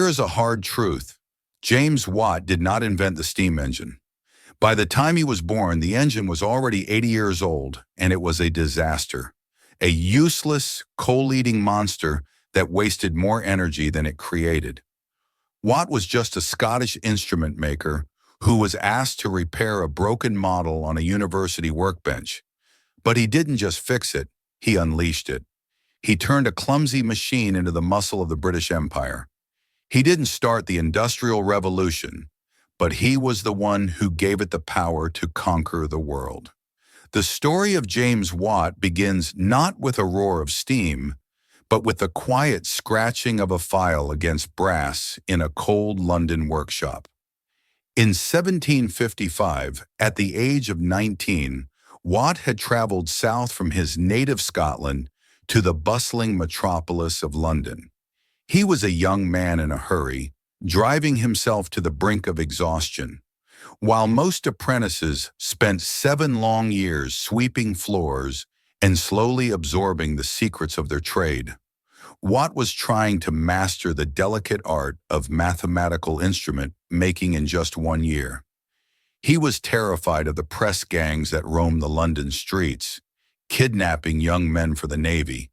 Here is a hard truth. James Watt did not invent the steam engine. By the time he was born, the engine was already 80 years old, and it was a disaster. A useless, coal-eating monster that wasted more energy than it created. Watt was just a Scottish instrument maker who was asked to repair a broken model on a university workbench. But he didn't just fix it, he unleashed it. He turned a clumsy machine into the muscle of the British Empire. He didn't start the Industrial Revolution, but he was the one who gave it the power to conquer the world. The story of James Watt begins not with a roar of steam, but with the quiet scratching of a file against brass in a cold London workshop. In 1755, at the age of 19, Watt had traveled south from his native Scotland to the bustling metropolis of London. He was a young man in a hurry, driving himself to the brink of exhaustion. While most apprentices spent 7 long years sweeping floors and slowly absorbing the secrets of their trade, Watt was trying to master the delicate art of mathematical instrument making in just 1 year. He was terrified of the press gangs that roamed the London streets, kidnapping young men for the Navy,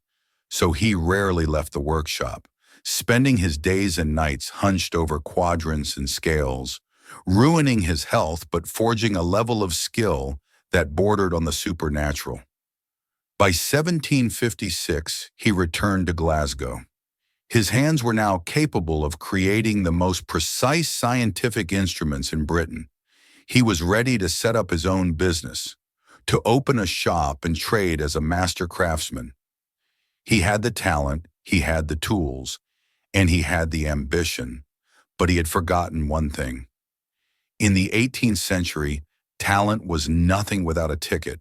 so he rarely left the workshop, spending his days and nights hunched over quadrants and scales, ruining his health but forging a level of skill that bordered on the supernatural. By 1756, he returned to Glasgow. His hands were now capable of creating the most precise scientific instruments in Britain. He was ready to set up his own business, to open a shop and trade as a master craftsman. He had the talent, he had the tools, and he had the ambition, but he had forgotten one thing. In the 18th century, talent was nothing without a ticket.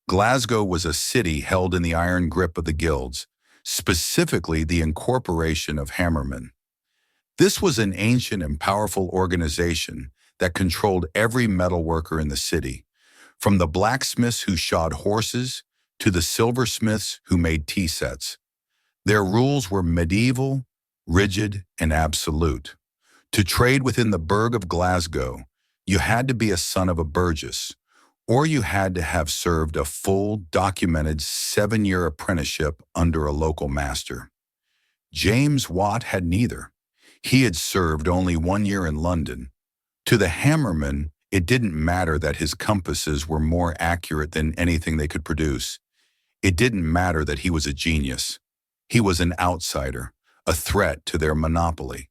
Glasgow was a city held in the iron grip of the guilds, specifically the Incorporation of Hammermen. This was an ancient and powerful organization that controlled every metalworker in the city, from the blacksmiths who shod horses to the silversmiths who made tea sets. Their rules were medieval, rigid, and absolute. To trade within the burgh of Glasgow, you had to be a son of a burgess, or you had to have served a full, documented 7-year apprenticeship under a local master. James Watt had neither. He had served only 1 year in London. To the hammermen, it didn't matter that his compasses were more accurate than anything they could produce. It didn't matter that he was a genius. He was an outsider, a threat to their monopoly.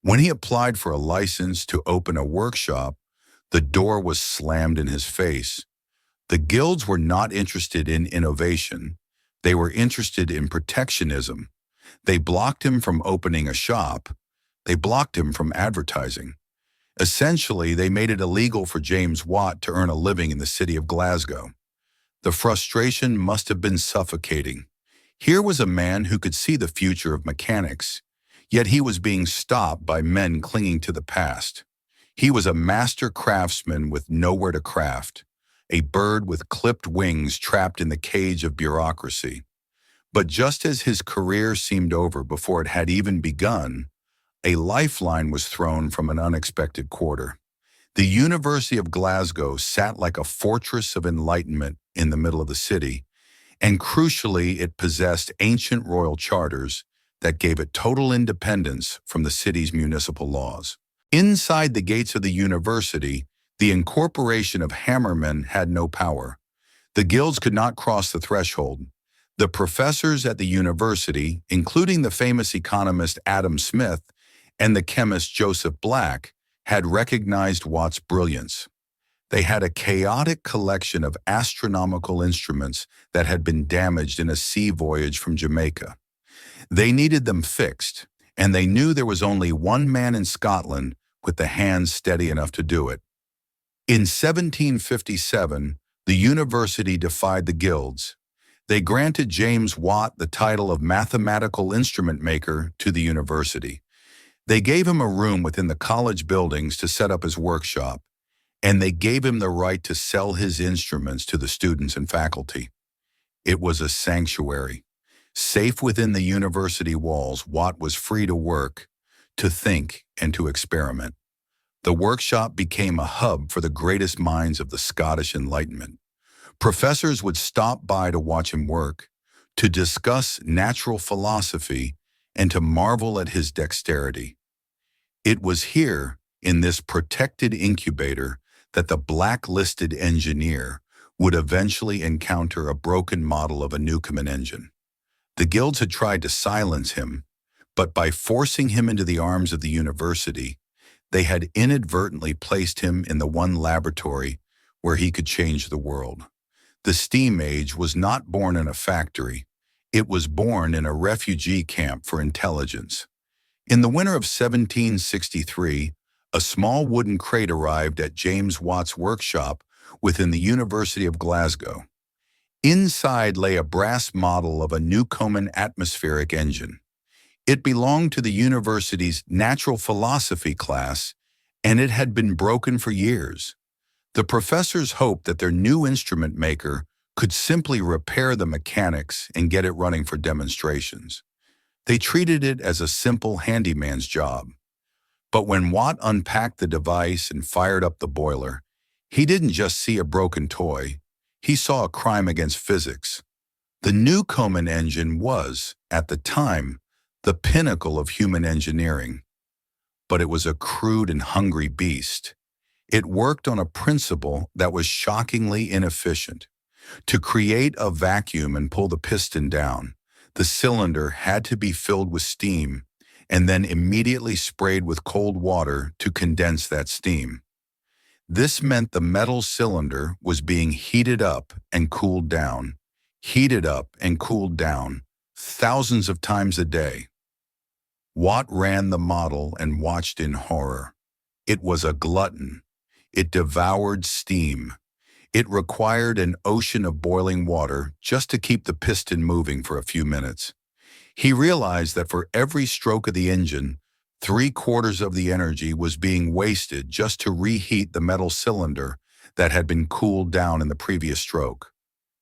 When he applied for a license to open a workshop, the door was slammed in his face. The guilds were not interested in innovation. They were interested in protectionism. They blocked him from opening a shop. They blocked him from advertising. Essentially, they made it illegal for James Watt to earn a living in the city of Glasgow. The frustration must have been suffocating. Here was a man who could see the future of mechanics, yet he was being stopped by men clinging to the past. He was a master craftsman with nowhere to craft, a bird with clipped wings trapped in the cage of bureaucracy. But just as his career seemed over before it had even begun, a lifeline was thrown from an unexpected quarter. The University of Glasgow sat like a fortress of enlightenment in the middle of the city, and crucially, it possessed ancient royal charters that gave it total independence from the city's municipal laws. Inside the gates of the university, the Incorporation of Hammermen had no power. The guilds could not cross the threshold. The professors at the university, including the famous economist Adam Smith and the chemist Joseph Black, had recognized Watt's brilliance. They had a chaotic collection of astronomical instruments that had been damaged in a sea voyage from Jamaica. They needed them fixed, and they knew there was only one man in Scotland with the hands steady enough to do it. In 1757, the university defied the guilds. They granted James Watt the title of mathematical instrument maker to the university. They gave him a room within the college buildings to set up his workshop, and they gave him the right to sell his instruments to the students and faculty. It was a sanctuary. Safe within the university walls, Watt was free to work, to think, and to experiment. The workshop became a hub for the greatest minds of the Scottish Enlightenment. Professors would stop by to watch him work, to discuss natural philosophy, and to marvel at his dexterity. It was here, in this protected incubator, that the blacklisted engineer would eventually encounter a broken model of a Newcomen engine. The guilds had tried to silence him, but by forcing him into the arms of the university, they had inadvertently placed him in the one laboratory where he could change the world. The steam age was not born in a factory. It was born in a refugee camp for intelligence. In the winter of 1763, a small wooden crate arrived at James Watt's workshop within the University of Glasgow. Inside lay a brass model of a Newcomen atmospheric engine. It belonged to the university's natural philosophy class, and it had been broken for years. The professors hoped that their new instrument maker could simply repair the mechanics and get it running for demonstrations. They treated it as a simple handyman's job. But when Watt unpacked the device and fired up the boiler, he didn't just see a broken toy, he saw a crime against physics. The Newcomen engine was, at the time, the pinnacle of human engineering. But it was a crude and hungry beast. It worked on a principle that was shockingly inefficient. To create a vacuum and pull the piston down, the cylinder had to be filled with steam and then immediately sprayed with cold water to condense that steam. This meant the metal cylinder was being heated up and cooled down, thousands of times a day. Watt ran the model and watched in horror. It was a glutton. It devoured steam. It required an ocean of boiling water just to keep the piston moving for a few minutes. He realized that for every stroke of the engine, 3/4 of the energy was being wasted just to reheat the metal cylinder that had been cooled down in the previous stroke.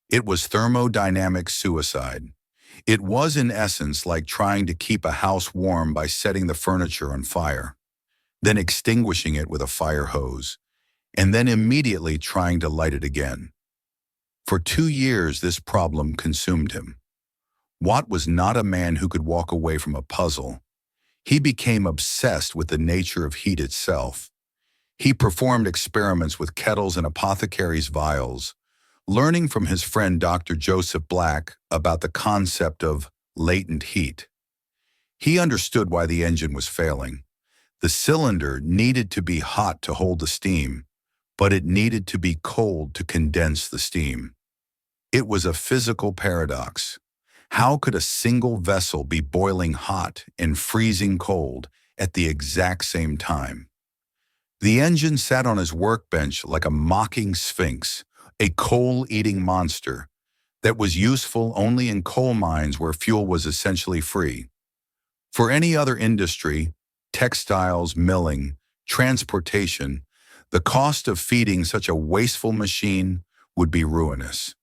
It was thermodynamic suicide. It was in essence like trying to keep a house warm by setting the furniture on fire, then extinguishing it with a fire hose, and then immediately trying to light it again. For 2 years, this problem consumed him. Watt was not a man who could walk away from a puzzle. He became obsessed with the nature of heat itself. He performed experiments with kettles and apothecaries' vials, learning from his friend Dr. Joseph Black about the concept of latent heat. He understood why the engine was failing. The cylinder needed to be hot to hold the steam, but it needed to be cold to condense the steam. It was a physical paradox. How could a single vessel be boiling hot and freezing cold at the exact same time? The engine sat on his workbench like a mocking sphinx, a coal-eating monster that was useful only in coal mines where fuel was essentially free. For any other industry, textiles, milling, transportation, the cost of feeding such a wasteful machine would be ruinous.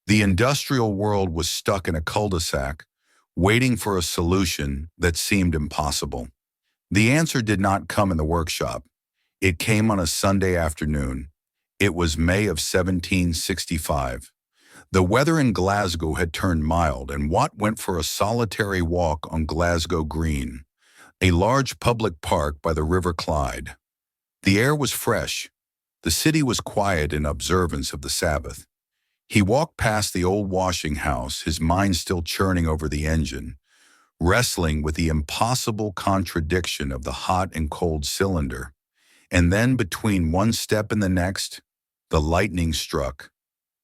The industrial world was stuck in a cul-de-sac, waiting for a solution that seemed impossible. The answer did not come in the workshop. It came on a Sunday afternoon. It was May of 1765. The weather in Glasgow had turned mild, and Watt went for a solitary walk on Glasgow Green, a large public park by the River Clyde. The air was fresh. The city was quiet in observance of the Sabbath. He walked past the old washing house, his mind still churning over the engine, wrestling with the impossible contradiction of the hot and cold cylinder. And then between one step and the next, the lightning struck.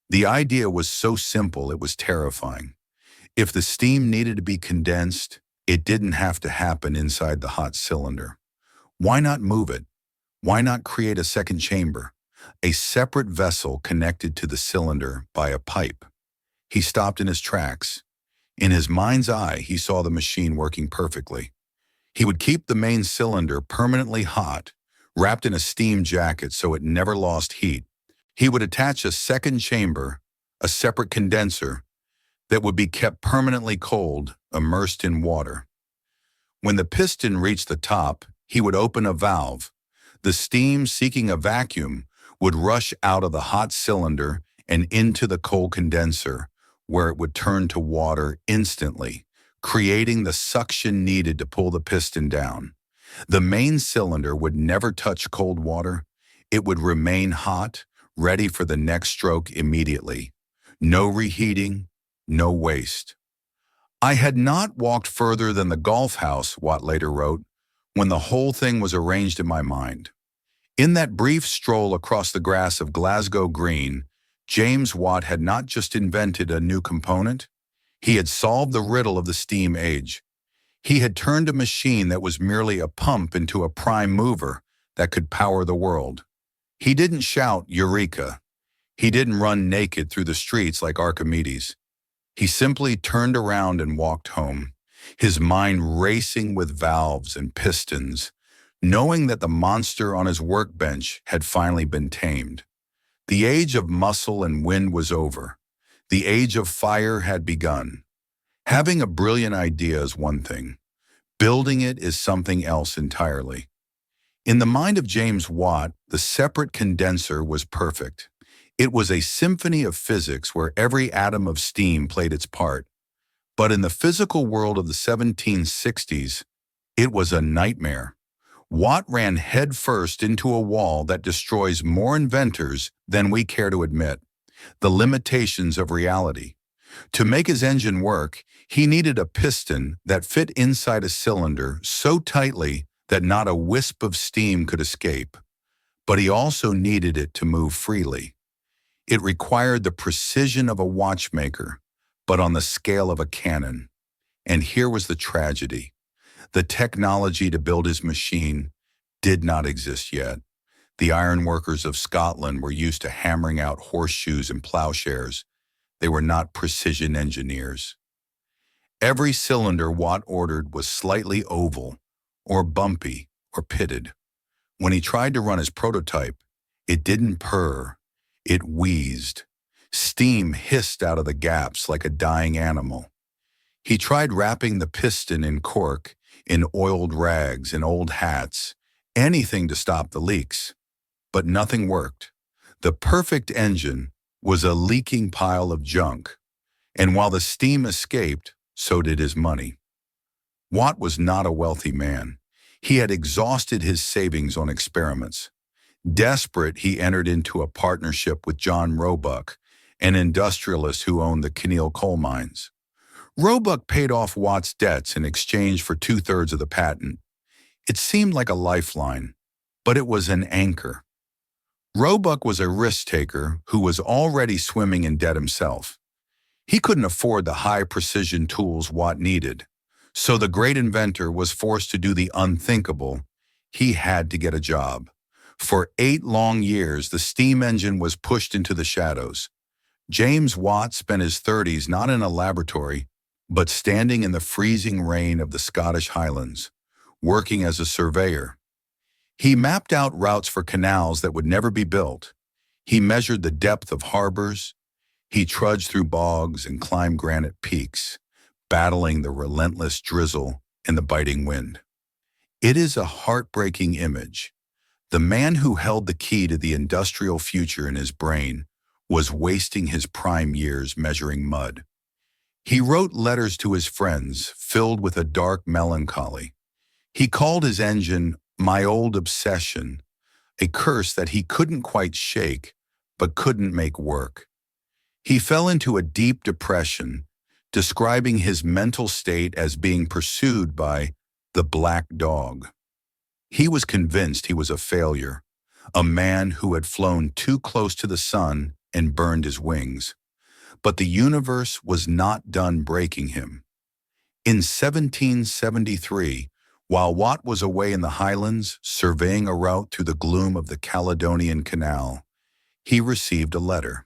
The idea was so simple it was terrifying. If the steam needed to be condensed, it didn't have to happen inside the hot cylinder. Why not move it? Why not create a second chamber, a separate vessel connected to the cylinder by a pipe? He stopped in his tracks. In his mind's eye, he saw the machine working perfectly. He would keep the main cylinder permanently hot, wrapped in a steam jacket so it never lost heat. He would attach a second chamber, a separate condenser, that would be kept permanently cold, immersed in water. When the piston reached the top, he would open a valve. The steam, seeking a vacuum, would rush out of the hot cylinder and into the cold condenser, where it would turn to water instantly, creating the suction needed to pull the piston down. The main cylinder would never touch cold water. It would remain hot, ready for the next stroke immediately. No reheating, no waste. I had not walked further than the golf house, Watt later wrote, when the whole thing was arranged in my mind. In that brief stroll across the grass of Glasgow Green, James Watt had not just invented a new component, he had solved the riddle of the steam age. He had turned a machine that was merely a pump into a prime mover that could power the world. He didn't shout, "Eureka!" He didn't run naked through the streets like Archimedes. He simply turned around and walked home, his mind racing with valves and pistons, knowing that the monster on his workbench had finally been tamed. The age of muscle and wind was over. The age of fire had begun. Having a brilliant idea is one thing. Building it is something else entirely. In the mind of James Watt, the separate condenser was perfect. It was a symphony of physics where every atom of steam played its part. But in the physical world of the 1760s, it was a nightmare. Watt ran headfirst into a wall that destroys more inventors than we care to admit: the limitations of reality. To make his engine work, he needed a piston that fit inside a cylinder so tightly that not a wisp of steam could escape. But he also needed it to move freely. It required the precision of a watchmaker, but on the scale of a cannon. And here was the tragedy. The technology to build his machine did not exist yet. The ironworkers of Scotland were used to hammering out horseshoes and plowshares. They were not precision engineers. Every cylinder Watt ordered was slightly oval, or bumpy, or pitted. When he tried to run his prototype, it didn't purr, it wheezed. Steam hissed out of the gaps like a dying animal. He tried wrapping the piston in cork, in oiled rags, in old hats, anything to stop the leaks. But nothing worked. The perfect engine was a leaking pile of junk, and while the steam escaped, so did his money. Watt was not a wealthy man. He had exhausted his savings on experiments. Desperate, he entered into a partnership with John Roebuck, an industrialist who owned the Kinneal coal mines. Roebuck paid off Watt's debts in exchange for 2/3 of the patent. It seemed like a lifeline, but it was an anchor. Roebuck was a risk-taker who was already swimming in debt himself. He couldn't afford the high-precision tools Watt needed, so the great inventor was forced to do the unthinkable. He had to get a job. For 8 long years, the steam engine was pushed into the shadows. James Watt spent his 30s not in a laboratory, but standing in the freezing rain of the Scottish Highlands, working as a surveyor. He mapped out routes for canals that would never be built. He measured the depth of harbors. He trudged through bogs and climbed granite peaks, battling the relentless drizzle and the biting wind. It is a heartbreaking image. The man who held the key to the industrial future in his brain was wasting his prime years measuring mud. He wrote letters to his friends filled with a dark melancholy. He called his engine "my old obsession," a curse that he couldn't quite shake, but couldn't make work. He fell into a deep depression, describing his mental state as being pursued by the black dog. He was convinced he was a failure, a man who had flown too close to the sun and burned his wings. But the universe was not done breaking him. In 1773, while Watt was away in the Highlands surveying a route through the gloom of the Caledonian Canal, he received a letter.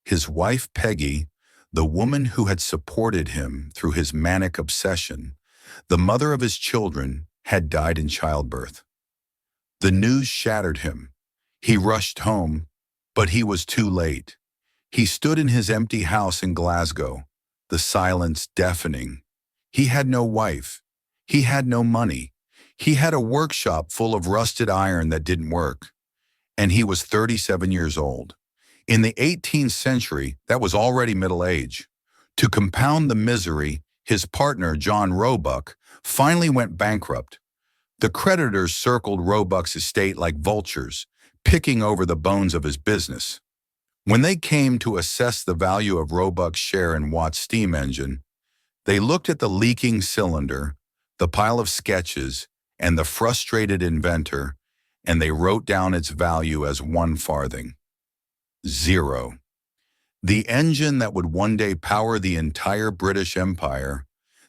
His wife Peggy, the woman who had supported him through his manic obsession, the mother of his children, had died in childbirth. The news shattered him. He rushed home, but he was too late. He stood in his empty house in Glasgow, the silence deafening. He had no wife. He had no money. He had a workshop full of rusted iron that didn't work, and he was 37 years old. In the 18th century, that was already middle age. To compound the misery, his partner, John Roebuck, finally went bankrupt. The creditors circled Roebuck's estate like vultures, picking over the bones of his business. When they came to assess the value of Roebuck's share in Watt's steam engine, they looked at the leaking cylinder, the pile of sketches, and the frustrated inventor, and they wrote down its value as 1 farthing. 0. The engine that would one day power the entire British Empire,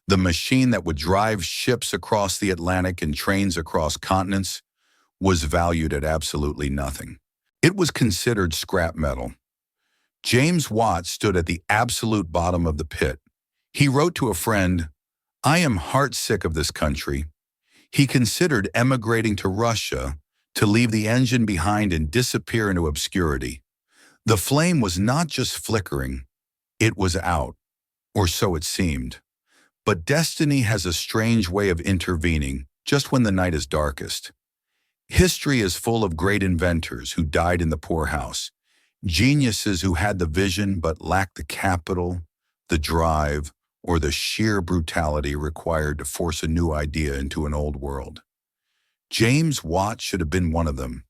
the machine that would drive ships across the Atlantic and trains across continents, was valued at absolutely nothing. It was considered scrap metal. James Watt stood at the absolute bottom of the pit. He wrote to a friend, "I am heartsick of this country." He considered emigrating to Russia to leave the engine behind and disappear into obscurity. The flame was not just flickering, it was out, or so it seemed. But destiny has a strange way of intervening just when the night is darkest. History is full of great inventors who died in the poorhouse, geniuses who had the vision but lacked the capital, the drive, or the sheer brutality required to force a new idea into an old world. James Watt should have been one of them.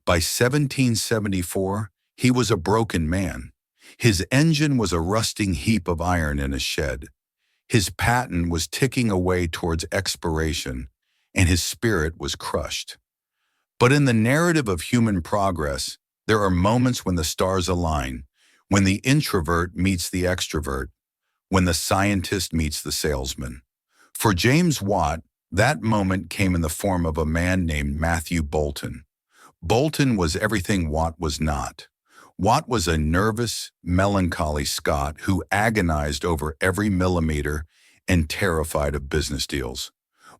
By 1774, he was a broken man. His engine was a rusting heap of iron in a shed. His patent was ticking away towards expiration, and his spirit was crushed. But in the narrative of human progress, there are moments when the stars align, when the introvert meets the extrovert, when the scientist meets the salesman. For James Watt, that moment came in the form of a man named Matthew Boulton. Boulton was everything Watt was not. Watt was a nervous, melancholy Scot who agonized over every millimeter and terrified of business deals.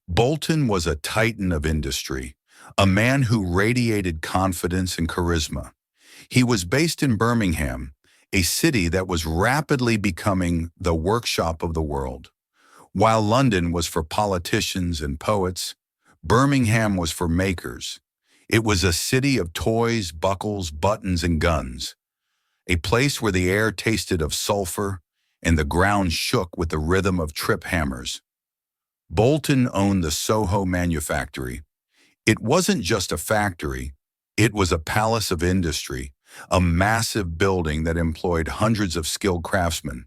Boulton was a titan of industry, a man who radiated confidence and charisma. He was based in Birmingham, a city that was rapidly becoming the workshop of the world. While London was for politicians and poets, Birmingham was for makers. It was a city of toys, buckles, buttons, and guns, a place where the air tasted of sulfur and the ground shook with the rhythm of trip hammers. Boulton owned the Soho Manufactory. It wasn't just a factory, it was a palace of industry, a massive building that employed hundreds of skilled craftsmen.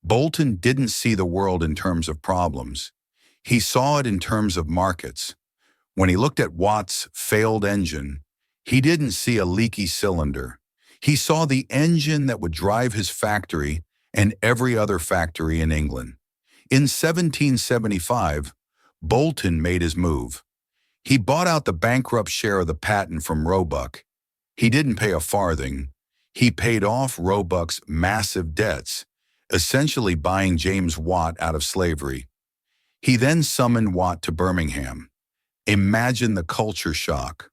Boulton didn't see the world in terms of problems. He saw it in terms of markets. When he looked at Watt's failed engine, he didn't see a leaky cylinder. He saw the engine that would drive his factory and every other factory in England. In 1775, Boulton made his move. He bought out the bankrupt share of the patent from Roebuck. He didn't pay a farthing. He paid off Roebuck's massive debts, essentially buying James Watt out of slavery. He then summoned Watt to Birmingham. Imagine the culture shock.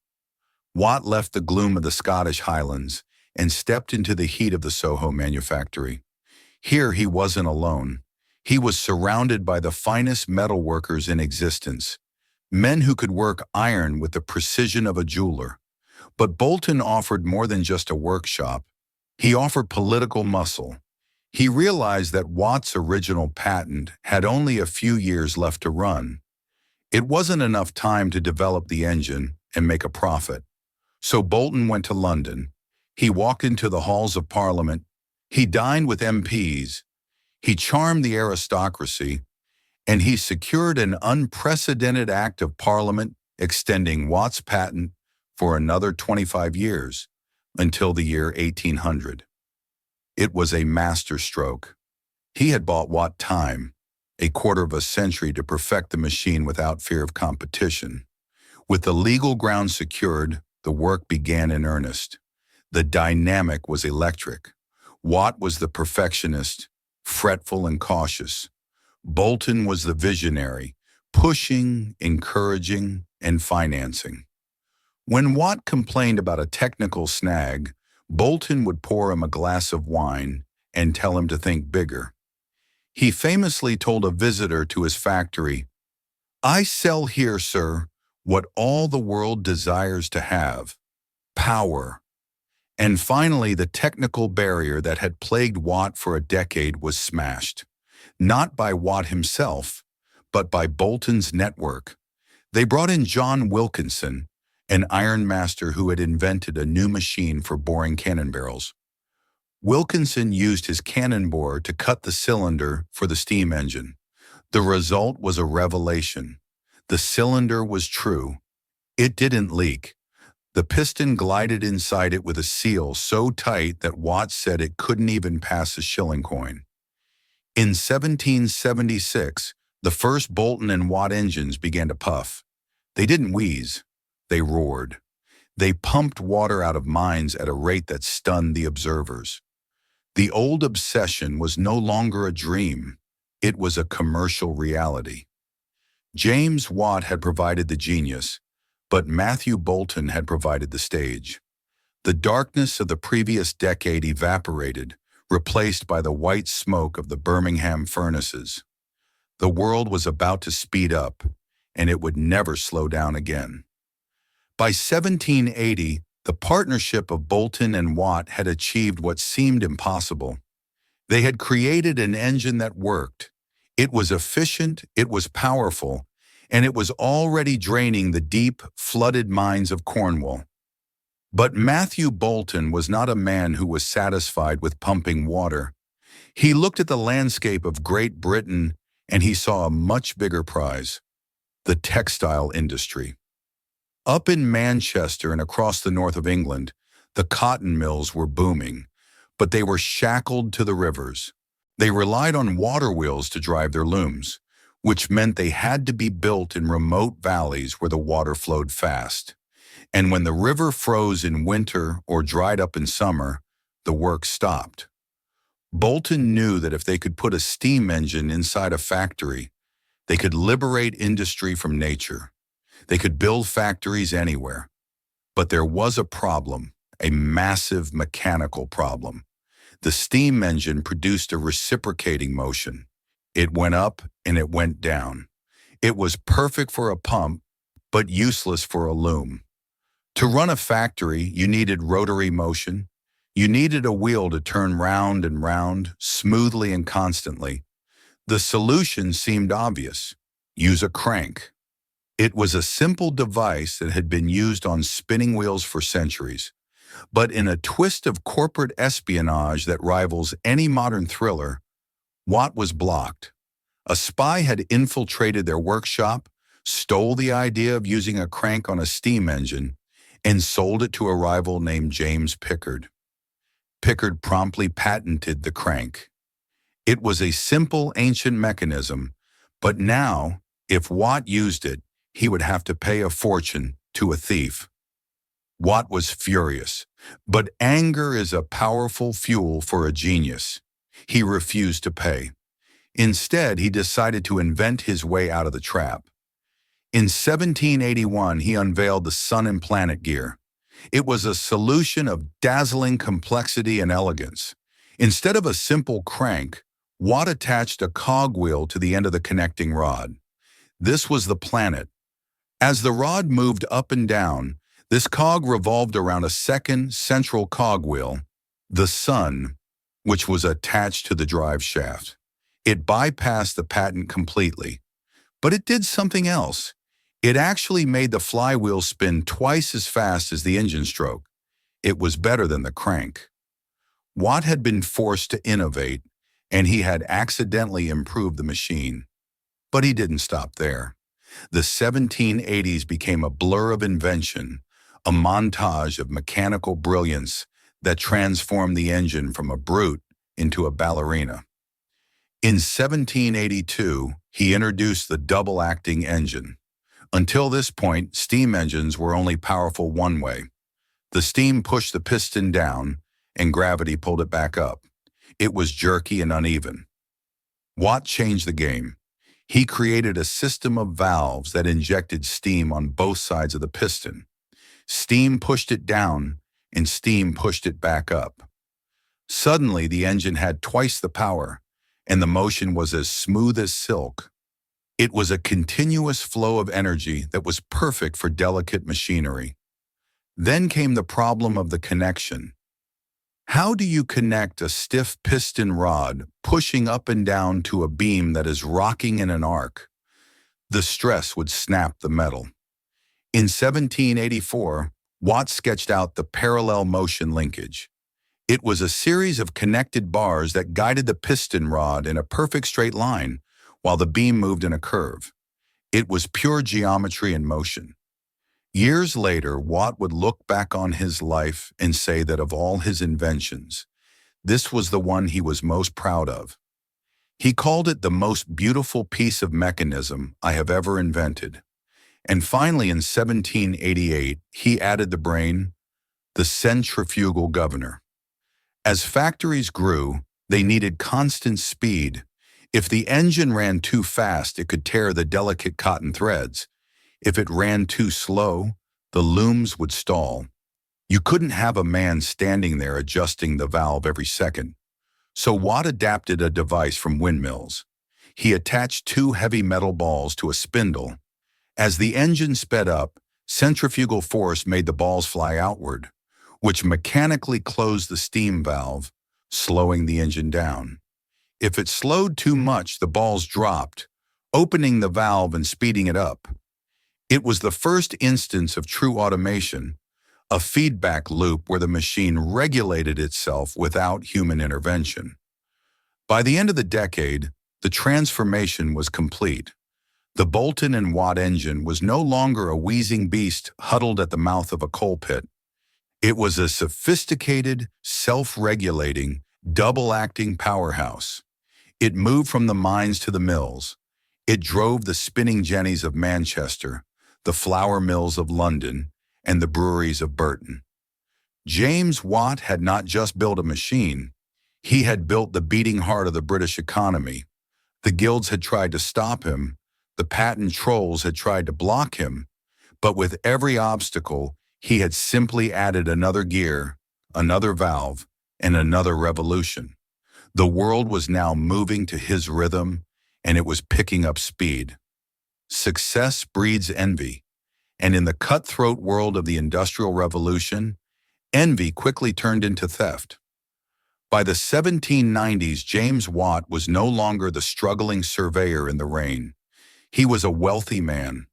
Watt left the gloom of the Scottish Highlands and stepped into the heat of the Soho Manufactory. Here he wasn't alone. He was surrounded by the finest metal workers in existence, men who could work iron with the precision of a jeweler. But Boulton offered more than just a workshop. He offered political muscle. He realized that Watt's original patent had only a few years left to run. It wasn't enough time to develop the engine and make a profit. So Boulton went to London. He walked into the halls of Parliament. He dined with MPs. He charmed the aristocracy, and he secured an unprecedented act of Parliament extending Watt's patent for another 25 years, until the year 1800. It was a masterstroke. He had bought Watt time, a quarter of a century to perfect the machine without fear of competition. With the legal ground secured, the work began in earnest. The dynamic was electric. Watt was the perfectionist, fretful and cautious. Boulton was the visionary, pushing, encouraging, and financing. When Watt complained about a technical snag, Boulton would pour him a glass of wine and tell him to think bigger. He famously told a visitor to his factory, I sell here, sir, what all the world desires to have: power. And finally, the technical barrier that had plagued Watt for a decade was smashed. Not by Watt himself, but by Bolton's network. They brought in John Wilkinson, an ironmaster who had invented a new machine for boring cannon barrels. Wilkinson used his cannon bore to cut the cylinder for the steam engine. The result was a revelation. The cylinder was true. It didn't leak. The piston glided inside it with a seal so tight that Watt said it couldn't even pass a shilling coin. In 1776, the first Bolton and Watt engines began to puff. They didn't wheeze. They roared. They pumped water out of mines at a rate that stunned the observers. The old obsession was no longer a dream. It was a commercial reality. James Watt had provided the genius, but Matthew Bolton had provided the stage. The darkness of the previous decade evaporated, replaced by the white smoke of the Birmingham furnaces. The world was about to speed up, and it would never slow down again. By 1780, the partnership of Bolton and Watt had achieved what seemed impossible. They had created an engine that worked. It was efficient, it was powerful, and it was already draining the deep, flooded mines of Cornwall. But Matthew Bolton was not a man who was satisfied with pumping water. He looked at the landscape of Great Britain and he saw a much bigger prize: the textile industry. Up in Manchester and across the north of England, the cotton mills were booming, but they were shackled to the rivers. They relied on water wheels to drive their looms, which meant they had to be built in remote valleys where the water flowed fast. And when the river froze in winter or dried up in summer, the work stopped. Bolton knew that if they could put a steam engine inside a factory, they could liberate industry from nature. They could build factories anywhere. But there was a problem, a massive mechanical problem. The steam engine produced a reciprocating motion. It went up and it went down. It was perfect for a pump, but useless for a loom. To run a factory, you needed rotary motion. You needed a wheel to turn round and round, smoothly and constantly. The solution seemed obvious: use a crank. It was a simple device that had been used on spinning wheels for centuries. But in a twist of corporate espionage that rivals any modern thriller, Watt was blocked. A spy had infiltrated their workshop, stole the idea of using a crank on a steam engine, and sold it to a rival named James Pickard. Pickard promptly patented the crank. It was a simple ancient mechanism, but now, if Watt used it, he would have to pay a fortune to a thief. Watt was furious, but anger is a powerful fuel for a genius. He refused to pay. Instead, he decided to invent his way out of the trap. In 1781, he unveiled the Sun and Planet gear. It was a solution of dazzling complexity and elegance. Instead of a simple crank, Watt attached a cogwheel to the end of the connecting rod. This was the planet. As the rod moved up and down, this cog revolved around a second central cogwheel, the sun, which was attached to the drive shaft. It bypassed the patent completely. But it did something else. It actually made the flywheel spin twice as fast as the engine stroke. It was better than the crank. Watt had been forced to innovate, and he had accidentally improved the machine. But he didn't stop there. The 1780s became a blur of invention, a montage of mechanical brilliance that transformed the engine from a brute into a ballerina. In 1782, he introduced the double-acting engine. Until this point, steam engines were only powerful one way. The steam pushed the piston down, and gravity pulled it back up. It was jerky and uneven. Watt changed the game. He created a system of valves that injected steam on both sides of the piston. Steam pushed it down, and steam pushed it back up. Suddenly, the engine had twice the power, and the motion was as smooth as silk. It was a continuous flow of energy that was perfect for delicate machinery. Then came the problem of the connection. How do you connect a stiff piston rod pushing up and down to a beam that is rocking in an arc? The stress would snap the metal. In 1784, Watt sketched out the parallel motion linkage. It was a series of connected bars that guided the piston rod in a perfect straight line while the beam moved in a curve. It was pure geometry in motion. Years later, Watt would look back on his life and say that of all his inventions, this was the one he was most proud of. He called it the most beautiful piece of mechanism I have ever invented. And finally, in 1788, he added the brain, the centrifugal governor. As factories grew, they needed constant speed. If the engine ran too fast, it could tear the delicate cotton threads. If it ran too slow, the looms would stall. You couldn't have a man standing there adjusting the valve every second. So Watt adapted a device from windmills. He attached two heavy metal balls to a spindle. As the engine sped up, centrifugal force made the balls fly outward, which mechanically closed the steam valve, slowing the engine down. If it slowed too much, the balls dropped, opening the valve and speeding it up. It was the first instance of true automation, a feedback loop where the machine regulated itself without human intervention. By the end of the decade, the transformation was complete. The Boulton and Watt engine was no longer a wheezing beast huddled at the mouth of a coal pit. It was a sophisticated, self-regulating, double-acting powerhouse. It moved from the mines to the mills. It drove the spinning jennies of Manchester, the flour mills of London, and the breweries of Burton. James Watt had not just built a machine, he had built the beating heart of the British economy. The guilds had tried to stop him, the patent trolls had tried to block him, but with every obstacle, he had simply added another gear, another valve, and another revolution. The world was now moving to his rhythm, and it was picking up speed. Success breeds envy, and in the cutthroat world of the Industrial Revolution, envy quickly turned into theft. By the 1790s, James Watt was no longer the struggling surveyor in the rain. He was a wealthy man.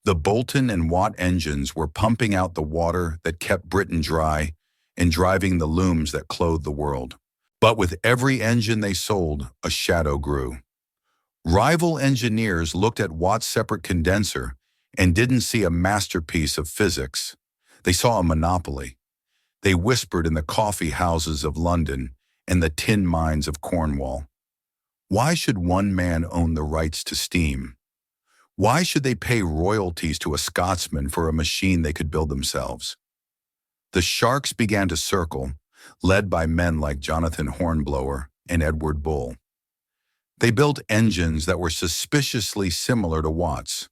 The Boulton and Watt engines were pumping out the water that kept Britain dry and driving the looms that clothed the world. But with every engine they sold, a shadow grew. Rival engineers looked at Watt's separate condenser and didn't see a masterpiece of physics. They saw a monopoly. They whispered in the coffee houses of London and the tin mines of Cornwall. Why should one man own the rights to steam? Why should they pay royalties to a Scotsman for a machine they could build themselves? The sharks began to circle, led by men like Jonathan Hornblower and Edward Bull. They built engines that were suspiciously similar to Watt's.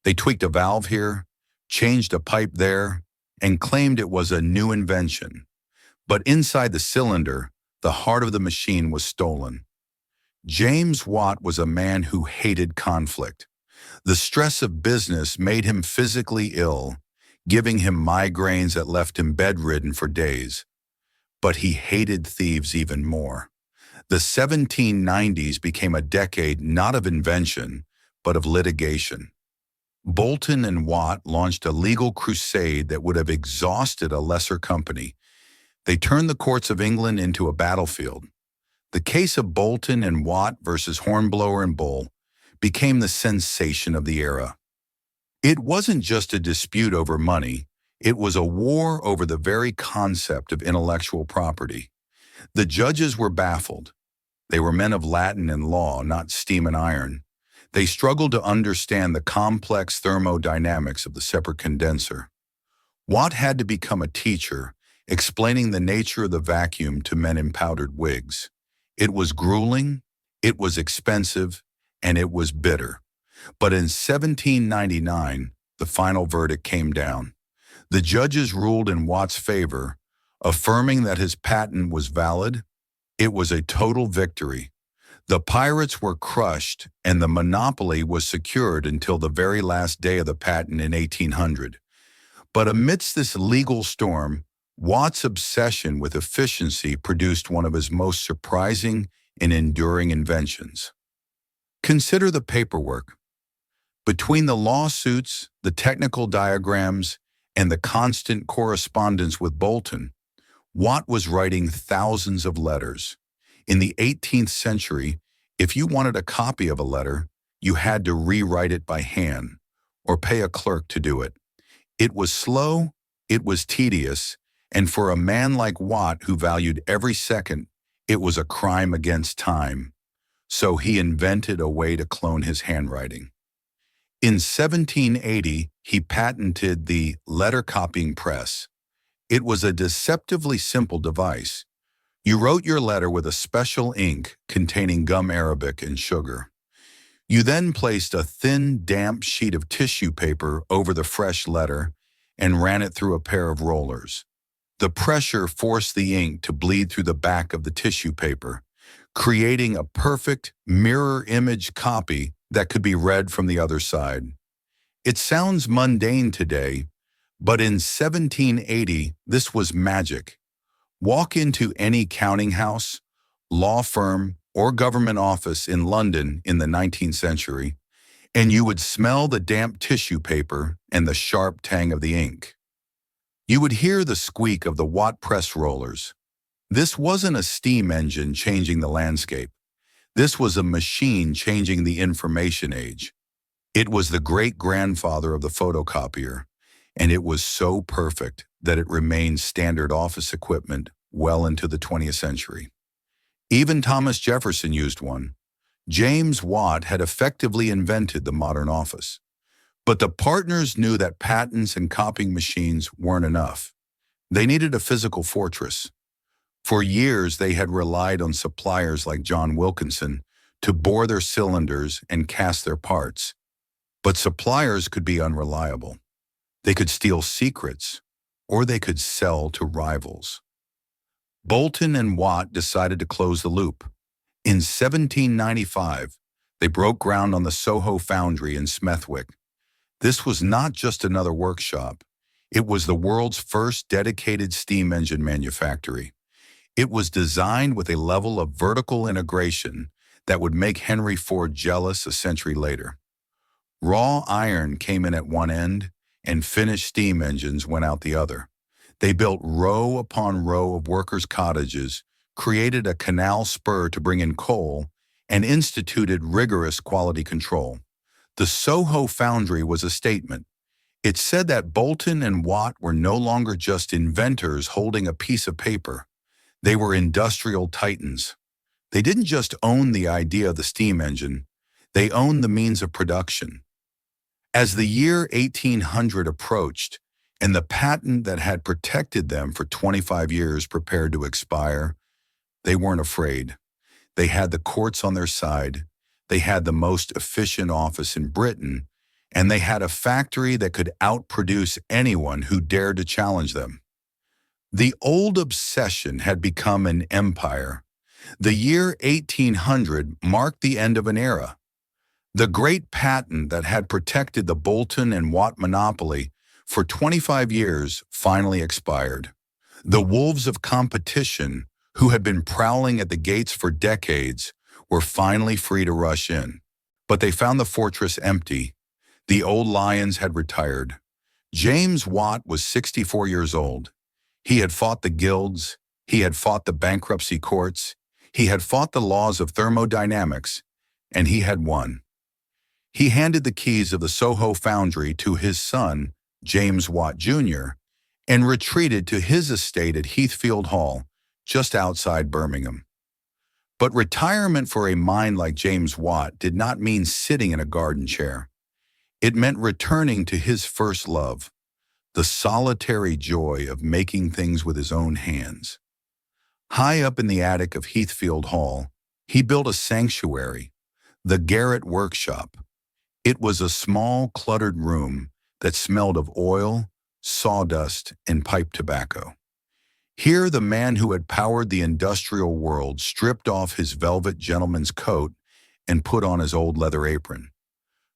They tweaked a valve here, changed a pipe there, and claimed it was a new invention. But inside the cylinder, the heart of the machine was stolen. James Watt was a man who hated conflict. The stress of business made him physically ill, giving him migraines that left him bedridden for days. But he hated thieves even more. The 1790s became a decade not of invention, but of litigation. Boulton and Watt launched a legal crusade that would have exhausted a lesser company. They turned the courts of England into a battlefield. The case of Boulton and Watt versus Hornblower and Bull became the sensation of the era. It wasn't just a dispute over money, it was a war over the very concept of intellectual property. The judges were baffled. They were men of Latin and law, not steam and iron. They struggled to understand the complex thermodynamics of the separate condenser. Watt had to become a teacher, explaining the nature of the vacuum to men in powdered wigs. It was grueling, it was expensive, and it was bitter. But in 1799, the final verdict came down. The judges ruled in Watt's favor, affirming that his patent was valid. It was a total victory. The pirates were crushed, and the monopoly was secured until the very last day of the patent in 1800. But amidst this legal storm, Watt's obsession with efficiency produced one of his most surprising and enduring inventions. Consider the paperwork. Between the lawsuits, the technical diagrams, and the constant correspondence with Bolton, Watt was writing thousands of letters. In the 18th century, if you wanted a copy of a letter, you had to rewrite it by hand or pay a clerk to do it. It was slow, it was tedious, and for a man like Watt who valued every second, it was a crime against time. So he invented a way to clone his handwriting. In 1780, he patented the letter copying press. It was a deceptively simple device. You wrote your letter with a special ink containing gum arabic and sugar. You then placed a thin, damp sheet of tissue paper over the fresh letter and ran it through a pair of rollers. The pressure forced the ink to bleed through the back of the tissue paper, creating a perfect mirror image copy that could be read from the other side. It sounds mundane today, but in 1780, this was magic. Walk into any counting house, law firm, or government office in London in the 19th century, and you would smell the damp tissue paper and the sharp tang of the ink. You would hear the squeak of the Watt press rollers. This wasn't a steam engine changing the landscape. This was a machine changing the information age. It was the great-grandfather of the photocopier, and it was so perfect that it remained standard office equipment well into the 20th century. Even Thomas Jefferson used one. James Watt had effectively invented the modern office. But the partners knew that patents and copying machines weren't enough. They needed a physical fortress. For years, they had relied on suppliers like John Wilkinson to bore their cylinders and cast their parts. But suppliers could be unreliable. They could steal secrets, or they could sell to rivals. Bolton and Watt decided to close the loop. In 1795, they broke ground on the Soho foundry in Smethwick. This was not just another workshop. It was the world's first dedicated steam engine manufactory. It was designed with a level of vertical integration that would make Henry Ford jealous a century later. Raw iron came in at one end, and finished steam engines went out the other. They built row upon row of workers' cottages, created a canal spur to bring in coal, and instituted rigorous quality control. The Soho foundry was a statement. It said that Bolton and Watt were no longer just inventors holding a piece of paper. They were industrial titans. They didn't just own the idea of the steam engine, they owned the means of production. As the year 1800 approached, and the patent that had protected them for 25 years prepared to expire, they weren't afraid. They had the courts on their side, they had the most efficient office in Britain, and they had a factory that could outproduce anyone who dared to challenge them. The old obsession had become an empire. The year 1800 marked the end of an era. The great patent that had protected the Bolton and Watt monopoly for 25 years finally expired. The wolves of competition, who had been prowling at the gates for decades, were finally free to rush in. But they found the fortress empty. The old lions had retired. James Watt was 64 years old. He had fought the guilds, he had fought the bankruptcy courts, he had fought the laws of thermodynamics, and he had won. He handed the keys of the Soho foundry to his son, James Watt Jr., and retreated to his estate at Heathfield Hall, just outside Birmingham. But retirement for a mind like James Watt did not mean sitting in a garden chair. It meant returning to his first love, the solitary joy of making things with his own hands. High up in the attic of Heathfield Hall, he built a sanctuary, the Garrett Workshop. It was a small, cluttered room that smelled of oil, sawdust, and pipe tobacco. Here, the man who had powered the industrial world stripped off his velvet gentleman's coat and put on his old leather apron.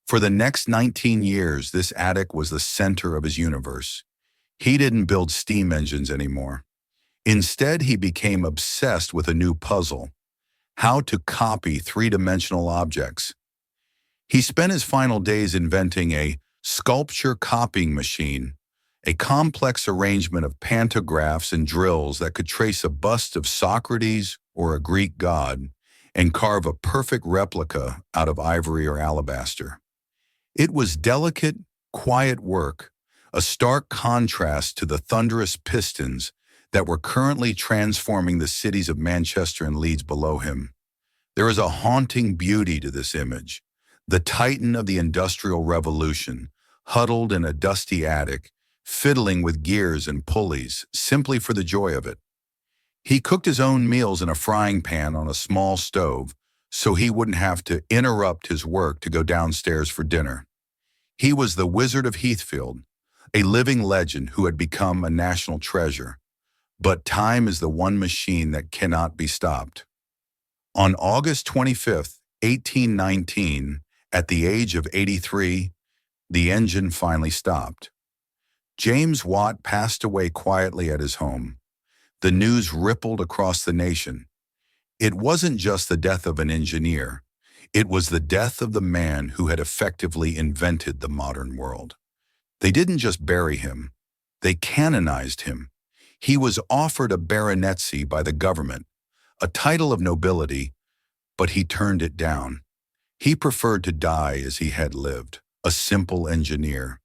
For the next 19 years, this attic was the center of his universe. He didn't build steam engines anymore. Instead, he became obsessed with a new puzzle: how to copy three-dimensional objects. He spent his final days inventing a sculpture copying machine, a complex arrangement of pantographs and drills that could trace a bust of Socrates or a Greek god and carve a perfect replica out of ivory or alabaster. It was delicate, quiet work, a stark contrast to the thunderous pistons that were currently transforming the cities of Manchester and Leeds below him. There is a haunting beauty to this image: the titan of the Industrial Revolution, huddled in a dusty attic, fiddling with gears and pulleys simply for the joy of it. He cooked his own meals in a frying pan on a small stove so he wouldn't have to interrupt his work to go downstairs for dinner. He was the Wizard of Heathfield, a living legend who had become a national treasure. But time is the one machine that cannot be stopped. On August 25th, 1819, at the age of 83, the engine finally stopped. James Watt passed away quietly at his home. The news rippled across the nation. It wasn't just the death of an engineer. It was the death of the man who had effectively invented the modern world. They didn't just bury him. They canonized him. He was offered a baronetcy by the government, a title of nobility, but he turned it down. He preferred to die as he had lived, a simple engineer.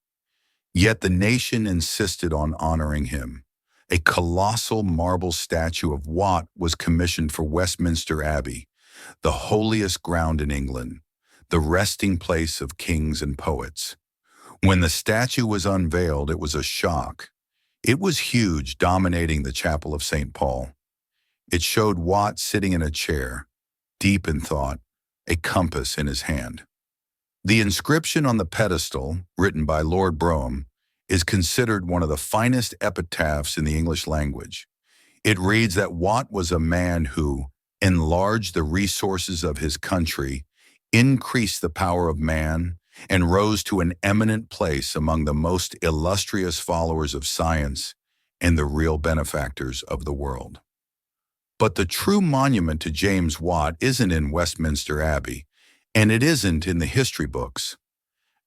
Yet the nation insisted on honoring him. A colossal marble statue of Watt was commissioned for Westminster Abbey, the holiest ground in England, the resting place of kings and poets. When the statue was unveiled, it was a shock. It was huge, dominating the chapel of St. Paul. It showed Watt sitting in a chair, deep in thought, a compass in his hand. The inscription on the pedestal, written by Lord Brougham, is considered one of the finest epitaphs in the English language. It reads that Watt was a man who enlarged the resources of his country, increased the power of man, and rose to an eminent place among the most illustrious followers of science and the real benefactors of the world. But the true monument to James Watt isn't in Westminster Abbey, and it isn't in the history books.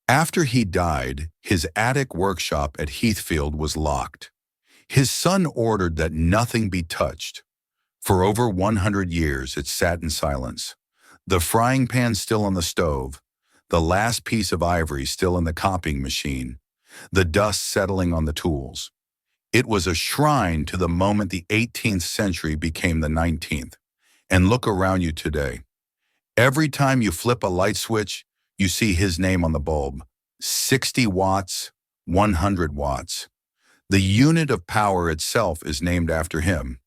After he died, his attic workshop at Heathfield was locked. His son ordered that nothing be touched. For over 100 years, it sat in silence. The frying pan still on the stove, the last piece of ivory still in the copying machine, the dust settling on the tools. It was a shrine to the moment the 18th century became the 19th. And look around you today. Every time you flip a light switch, you see his name on the bulb. 60 watts, 100 watts. The unit of power itself is named after him.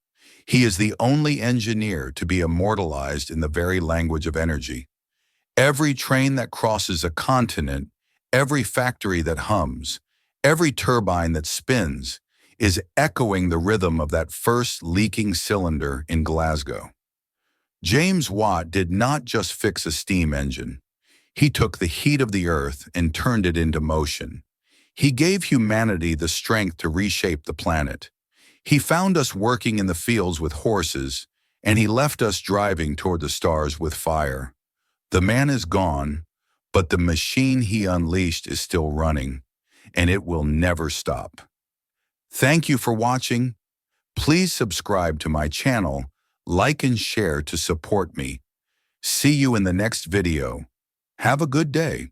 He is the only engineer to be immortalized in the very language of energy. Every train that crosses a continent, every factory that hums, every turbine that spins is echoing the rhythm of that first leaking cylinder in Glasgow. James Watt did not just fix a steam engine. He took the heat of the earth and turned it into motion. He gave humanity the strength to reshape the planet. He found us working in the fields with horses, and he left us driving toward the stars with fire. The man is gone, but the machine he unleashed is still running, and it will never stop. Thank you for watching. Please subscribe to my channel, like and share to support me. See you in the next video. Have a good day.